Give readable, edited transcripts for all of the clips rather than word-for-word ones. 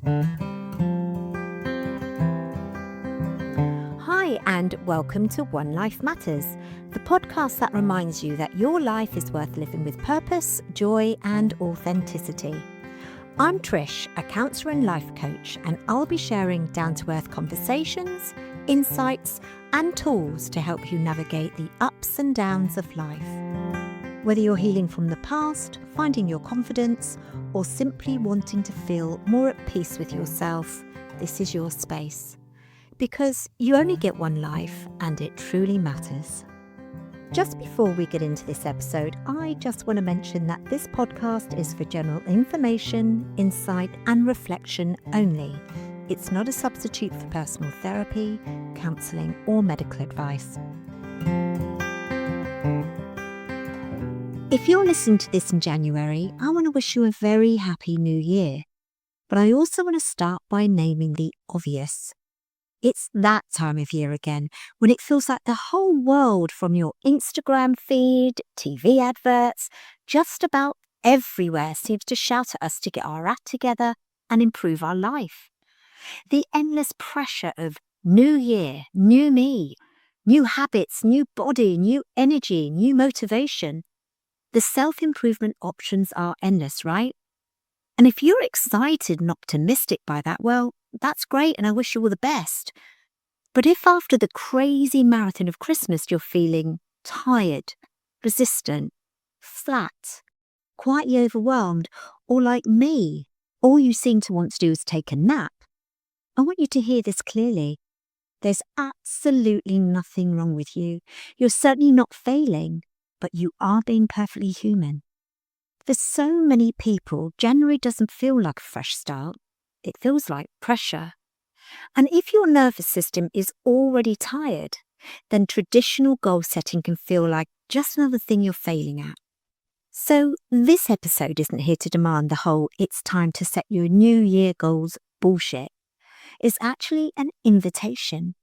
Hi, and welcome to One Life Matters, the podcast that reminds you that your life is worth living with purpose, joy, and authenticity. I'm Trish, a counsellor and life coach, and I'll be sharing down-to-earth conversations, insights, and tools to help you navigate the ups and downs of life. Whether you're healing from the past, finding your confidence, or simply wanting to feel more at peace with yourself, this is your space. Because you only get one life and it truly matters. Just before we get into this episode, I just want to mention that this podcast is for general information, insight, and reflection only. It's not a substitute for personal therapy, counselling, or medical advice. If you're listening to this in January, I want to wish you a very happy new year. But I also want to start by naming the obvious. It's that time of year again, when it feels like the whole world, from your Instagram feed, TV adverts, just about everywhere seems to shout at us to get our act together and improve our life. The endless pressure of new year, new me, new habits, new body, new energy, new motivation. The self-improvement options are endless, right? And if you're excited and optimistic by that, well, that's great and I wish you all the best. But if after the crazy marathon of Christmas you're feeling tired, resistant, flat, quietly overwhelmed, or like me, all you seem to want to do is take a nap, I want you to hear this clearly. There's absolutely nothing wrong with you. You're certainly not failing, but you are being perfectly human. For so many people, January doesn't feel like a fresh start. It feels like pressure. And if your nervous system is already tired, then traditional goal setting can feel like just another thing you're failing at. So this episode isn't here to demand the whole "it's time to set your New Year goals" bullshit. It's actually an invitation,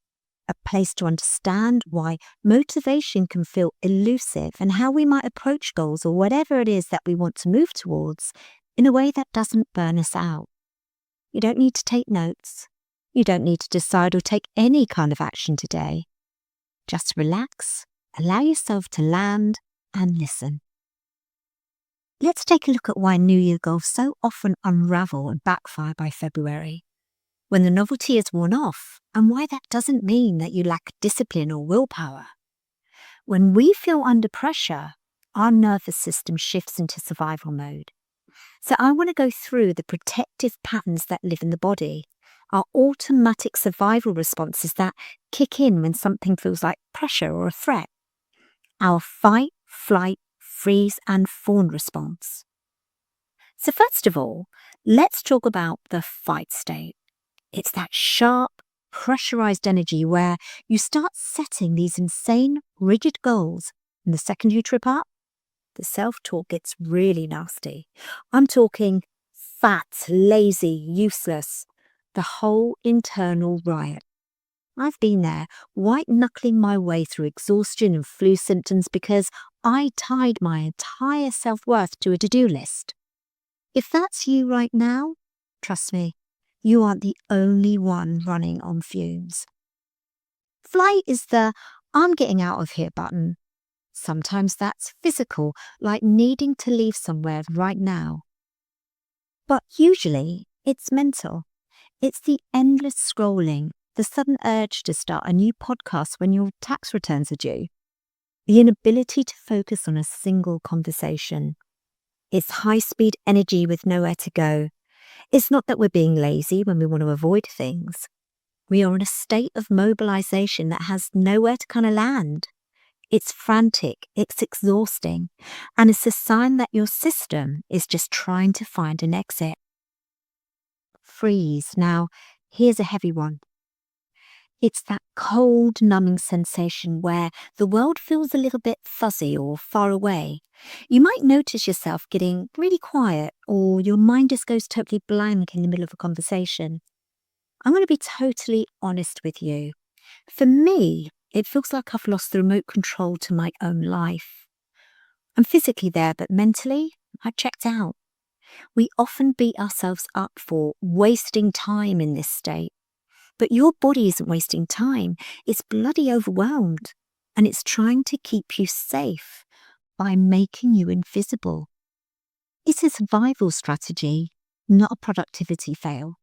a place to understand why motivation can feel elusive and how we might approach goals or whatever it is that we want to move towards in a way that doesn't burn us out. You don't need to take notes. You don't need to decide or take any kind of action today. Just relax, allow yourself to land and listen. Let's take a look at why New Year goals so often unravel and backfire by February, when the novelty is worn off, and why that doesn't mean that you lack discipline or willpower. When we feel under pressure, our nervous system shifts into survival mode. So I want to go through the protective patterns that live in the body, our automatic survival responses that kick in when something feels like pressure or a threat, our fight, flight, freeze, and fawn response. So first of all, let's talk about the fight state. It's that sharp, pressurized energy where you start setting these insane, rigid goals, and the second you trip up, the self-talk gets really nasty. I'm talking fat, lazy, useless, the whole internal riot. I've been there, white-knuckling my way through exhaustion and flu symptoms because I tied my entire self-worth to a to-do list. If that's you right now, trust me, you aren't the only one running on fumes. Flight is the "I'm getting out of here" button. Sometimes that's physical, like needing to leave somewhere right now. But usually it's mental. It's the endless scrolling, the sudden urge to start a new podcast when your tax returns are due, the inability to focus on a single conversation. It's high-speed energy with nowhere to go. It's not that we're being lazy when we want to avoid things. We are in a state of mobilization that has nowhere to kind of land. It's frantic, it's exhausting, and it's a sign that your system is just trying to find an exit. Freeze. Now, here's a heavy one. It's that cold, numbing sensation where the world feels a little bit fuzzy or far away. You might notice yourself getting really quiet, or your mind just goes totally blank in the middle of a conversation. I'm going to be totally honest with you. For me, it feels like I've lost the remote control to my own life. I'm physically there, but mentally, I've checked out. We often beat ourselves up for wasting time in this state. But your body isn't wasting time. It's bloody overwhelmed. And it's trying to keep you safe by making you invisible. It's a survival strategy, not a productivity fail.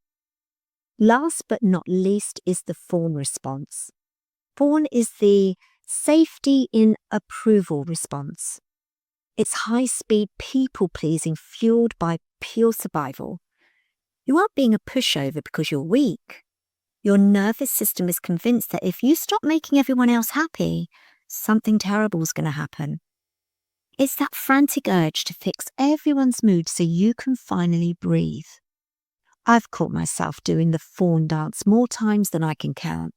Last but not least is the fawn response. Fawn is the safety in approval response. It's high-speed people-pleasing fueled by pure survival. You aren't being a pushover because you're weak. Your nervous system is convinced that if you stop making everyone else happy, something terrible is going to happen. It's that frantic urge to fix everyone's mood so you can finally breathe. I've caught myself doing the fawn dance more times than I can count.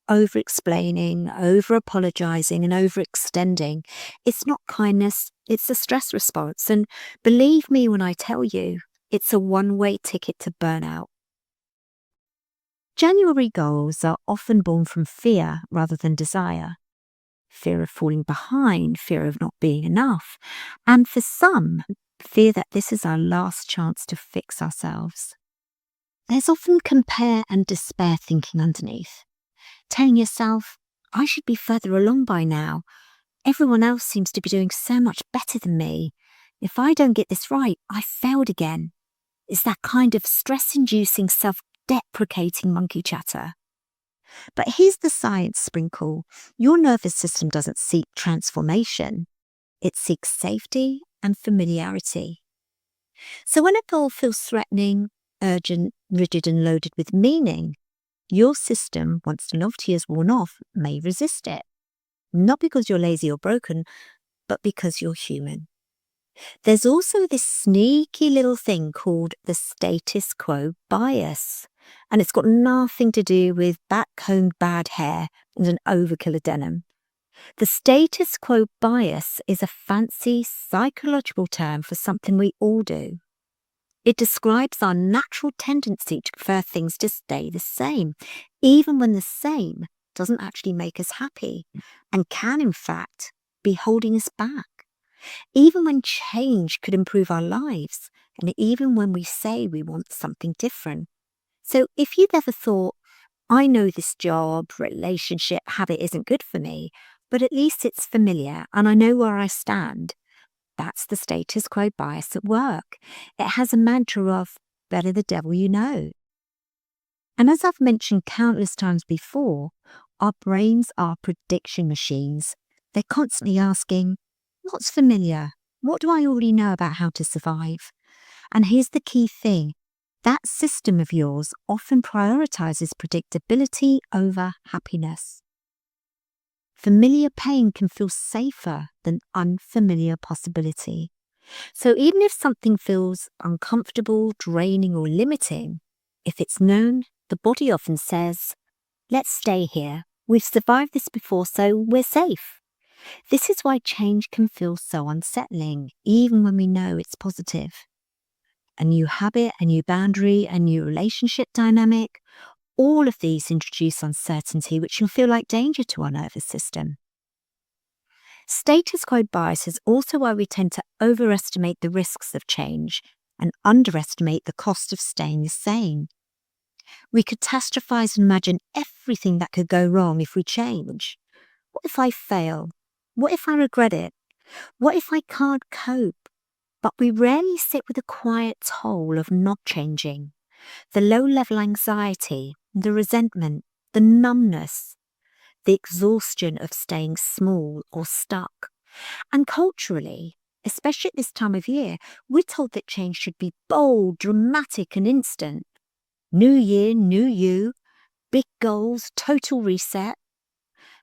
Over-explaining, over-apologizing, and overextending. It's not kindness, it's a stress response. And believe me when I tell you, it's a one-way ticket to burnout. January goals are often born from fear rather than desire. Fear of falling behind, fear of not being enough, and for some, fear that this is our last chance to fix ourselves. There's often compare and despair thinking underneath. Telling yourself, I should be further along by now. Everyone else seems to be doing so much better than me. If I don't get this right, I failed again. It's that kind of stress-inducing, self-deprecating monkey chatter. But here's the science sprinkle. Your nervous system doesn't seek transformation. It seeks safety and familiarity. So when a goal feels threatening, urgent, rigid and loaded with meaning, your system, once the novelty is worn off, may resist it. Not because you're lazy or broken, but because you're human. There's also this sneaky little thing called the status quo bias. And it's got nothing to do with back-combed bad hair and an overkill of denim. The status quo bias is a fancy psychological term for something we all do. It describes our natural tendency to prefer things to stay the same, even when the same doesn't actually make us happy and can, in fact, be holding us back. Even when change could improve our lives, and even when we say we want something different. So if you've ever thought, I know this job, relationship, habit isn't good for me, but at least it's familiar and I know where I stand, that's the status quo bias at work. It has a mantra of, better the devil you know. And as I've mentioned countless times before, our brains are prediction machines. They're constantly asking, what's familiar? What do I already know about how to survive? And here's the key thing. That system of yours often prioritizes predictability over happiness. Familiar pain can feel safer than unfamiliar possibility. So even if something feels uncomfortable, draining, or limiting, if it's known, the body often says, let's stay here. We've survived this before, so we're safe. This is why change can feel so unsettling, even when we know it's positive. A new habit, a new boundary, a new relationship dynamic, all of these introduce uncertainty, which can feel like danger to our nervous system. Status quo bias is also why we tend to overestimate the risks of change and underestimate the cost of staying the same. We catastrophize and imagine everything that could go wrong if we change. What if I fail? What if I regret it? What if I can't cope? But we rarely sit with the quiet toll of not changing, the low-level anxiety, the resentment, the numbness, the exhaustion of staying small or stuck. And culturally, especially at this time of year, we're told that change should be bold, dramatic and instant. New year, new you, big goals, total reset.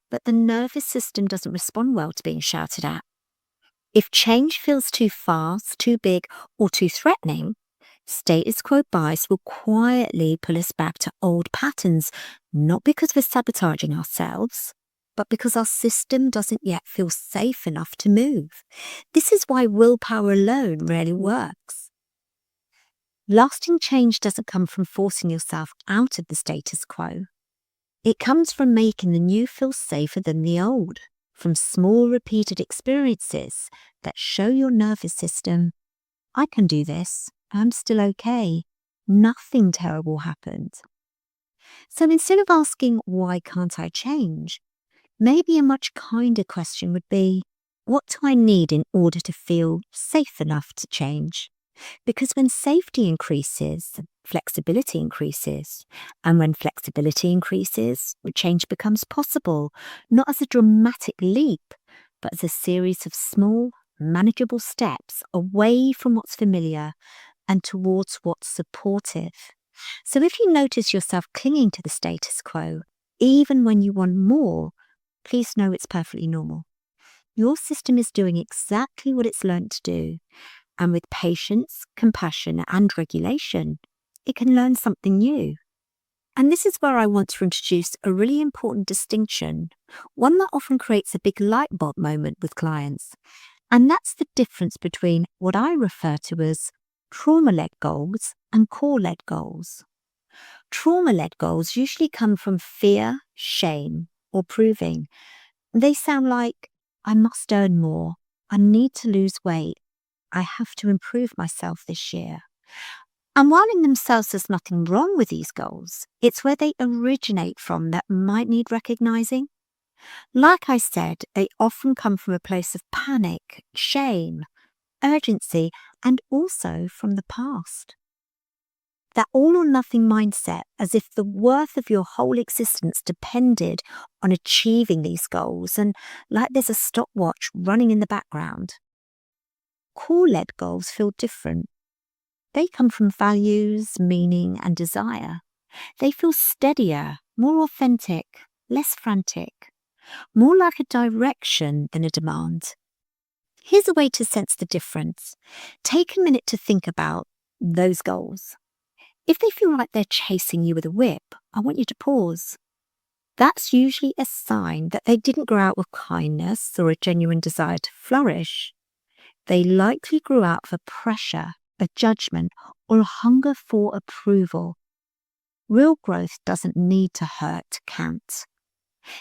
But the nervous system doesn't respond well to being shouted at. If change feels too fast, too big, or too threatening, status quo bias will quietly pull us back to old patterns, not because we're sabotaging ourselves, but because our system doesn't yet feel safe enough to move. This is why willpower alone rarely works. Lasting change doesn't come from forcing yourself out of the status quo. It comes from making the new feel safer than the old, from small repeated experiences that show your nervous system, I can do this, I'm still okay. Nothing terrible happened. So instead of asking, why can't I change? Maybe a much kinder question would be, what do I need in order to feel safe enough to change? Because when safety increases, flexibility increases. And when flexibility increases, change becomes possible, not as a dramatic leap, but as a series of small, manageable steps away from what's familiar and towards what's supportive. So if you notice yourself clinging to the status quo, even when you want more, please know it's perfectly normal. Your system is doing exactly what it's learnt to do. And with patience, compassion, and regulation, it can learn something new. And this is where I want to introduce a really important distinction, one that often creates a big light bulb moment with clients. And that's the difference between what I refer to as trauma-led goals and core-led goals. Trauma-led goals usually come from fear, shame, or proving. They sound like, I must earn more, I need to lose weight, I have to improve myself this year. And while in themselves there's nothing wrong with these goals, it's where they originate from that might need recognizing. Like I said, they often come from a place of panic, shame, urgency, and also from the past. That all or nothing mindset, as if the worth of your whole existence depended on achieving these goals, and like there's a stopwatch running in the background. Core-led goals feel different. They come from values, meaning, and desire. They feel steadier, more authentic, less frantic, more like a direction than a demand. Here's a way to sense the difference. Take a minute to think about those goals. If they feel like they're chasing you with a whip, I want you to pause. That's usually a sign that they didn't grow out with kindness or a genuine desire to flourish. They likely grew out of a pressure, a judgment, or a hunger for approval. Real growth doesn't need to hurt to count.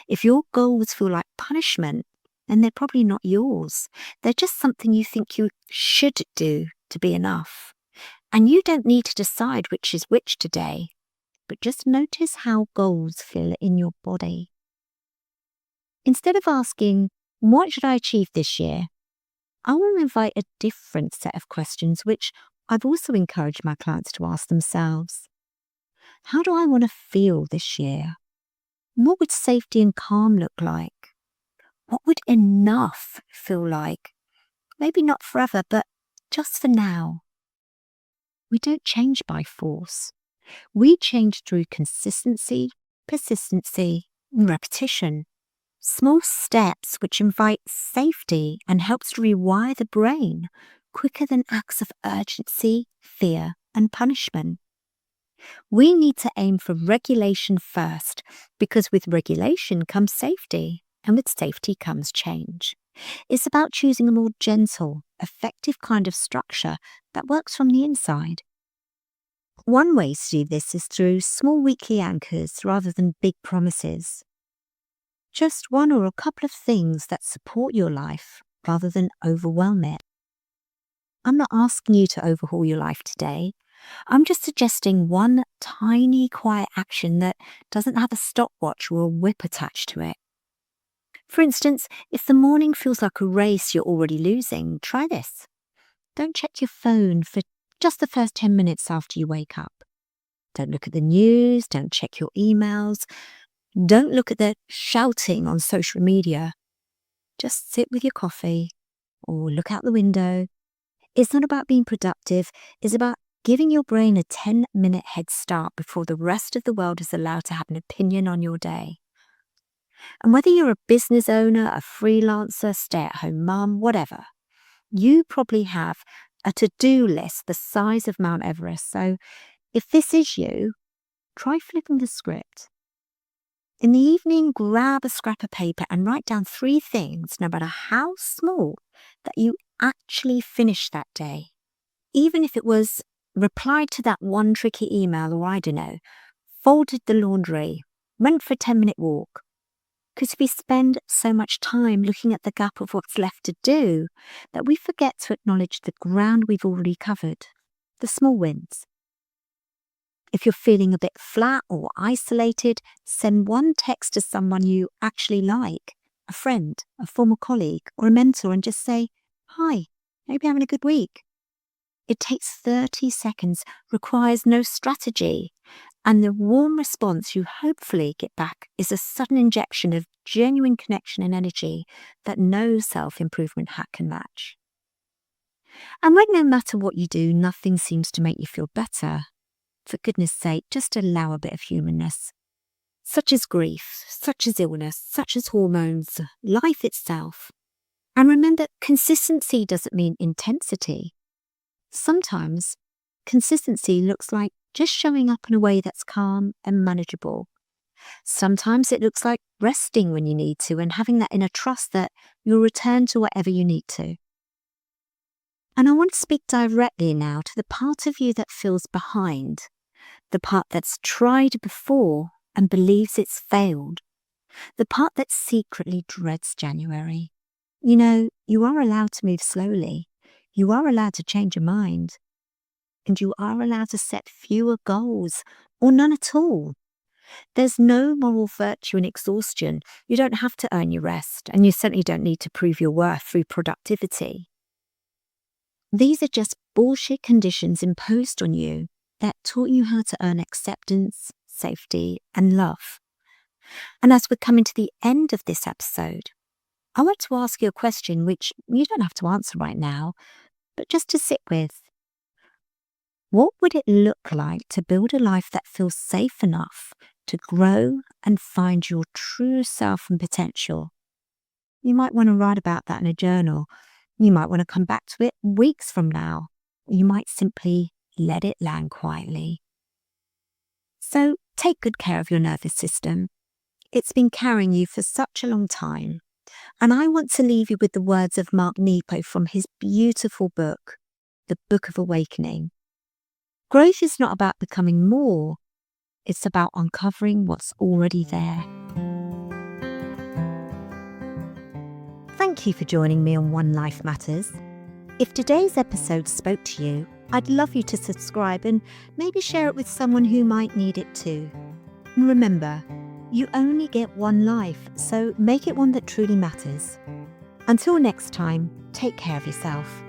If your goals feel like punishment, then they're probably not yours. They're just something you think you should do to be enough. And you don't need to decide which is which today, but just notice how goals feel in your body. Instead of asking, what should I achieve this year? I want to invite a different set of questions, which I've also encouraged my clients to ask themselves. How do I want to feel this year? What would safety and calm look like? What would enough feel like? Maybe not forever, but just for now. We don't change by force. We change through consistency, persistency, and repetition. Small steps which invite safety and helps to rewire the brain quicker than acts of urgency, fear, and punishment. We need to aim for regulation first, because with regulation comes safety, and with safety comes change. It's about choosing a more gentle, effective kind of structure that works from the inside. One way to do this is through small weekly anchors rather than big promises. Just one or a couple of things that support your life rather than overwhelm it. I'm not asking you to overhaul your life today. I'm just suggesting one tiny, quiet action that doesn't have a stopwatch or a whip attached to it. For instance, if the morning feels like a race you're already losing, try this. Don't check your phone for just the first 10 minutes after you wake up. Don't look at the news, don't check your emails, don't look at the shouting on social media. Just sit with your coffee or look out the window. It's not about being productive, it's about giving your brain a 10-minute head start before the rest of the world is allowed to have an opinion on your day. And whether you're a business owner, a freelancer, stay-at-home mum, whatever, you probably have a to-do list the size of Mount Everest. So if this is you, try flipping the script. In the evening, grab a scrap of paper and write down 3 things, no matter how small, that you actually finished that day. Even if it was replied to that one tricky email, or I don't know, folded the laundry, went for a 10-minute walk. Because we spend so much time looking at the gap of what's left to do that we forget to acknowledge the ground we've already covered. the small wins. If you're feeling a bit flat or isolated, send one text to someone you actually like, a friend, a former colleague, or a mentor, and just say, "Hi, hope you're having a good week." It takes 30 seconds, requires no strategy, and the warm response you hopefully get back is a sudden injection of genuine connection and energy that no self-improvement hack can match. And when no matter what you do, nothing seems to make you feel better, for goodness sake, just allow a bit of humanness. Such as grief, such as illness, such as hormones, life itself. And remember, consistency doesn't mean intensity. Sometimes consistency looks like just showing up in a way that's calm and manageable. Sometimes it looks like resting when you need to and having that inner trust that you'll return to whatever you need to. And I want to speak directly now to the part of you that feels behind, the part that's tried before and believes it's failed, the part that secretly dreads January. You know, you are allowed to move slowly. You are allowed to change your mind. And you are allowed to set fewer goals or none at all. There's no moral virtue in exhaustion. You don't have to earn your rest, and you certainly don't need to prove your worth through productivity. These are just bullshit conditions imposed on you that taught you how to earn acceptance, safety, and love. And as we're coming to the end of this episode, I want to ask you a question which you don't have to answer right now, but just to sit with. What would it look like to build a life that feels safe enough to grow and find your true self and potential? You might want to write about that in a journal. You might want to come back to it weeks from now. You might simply let it land quietly. So take good care of your nervous system. It's been carrying you for such a long time. And I want to leave you with the words of Mark Nepo from his beautiful book, The Book of Awakening. Growth is not about becoming more. It's about uncovering what's already there. Thank you for joining me on One Life Matters. If today's episode spoke to you, I'd love you to subscribe and maybe share it with someone who might need it too. And remember, you only get one life, so make it one that truly matters. Until next time, take care of yourself.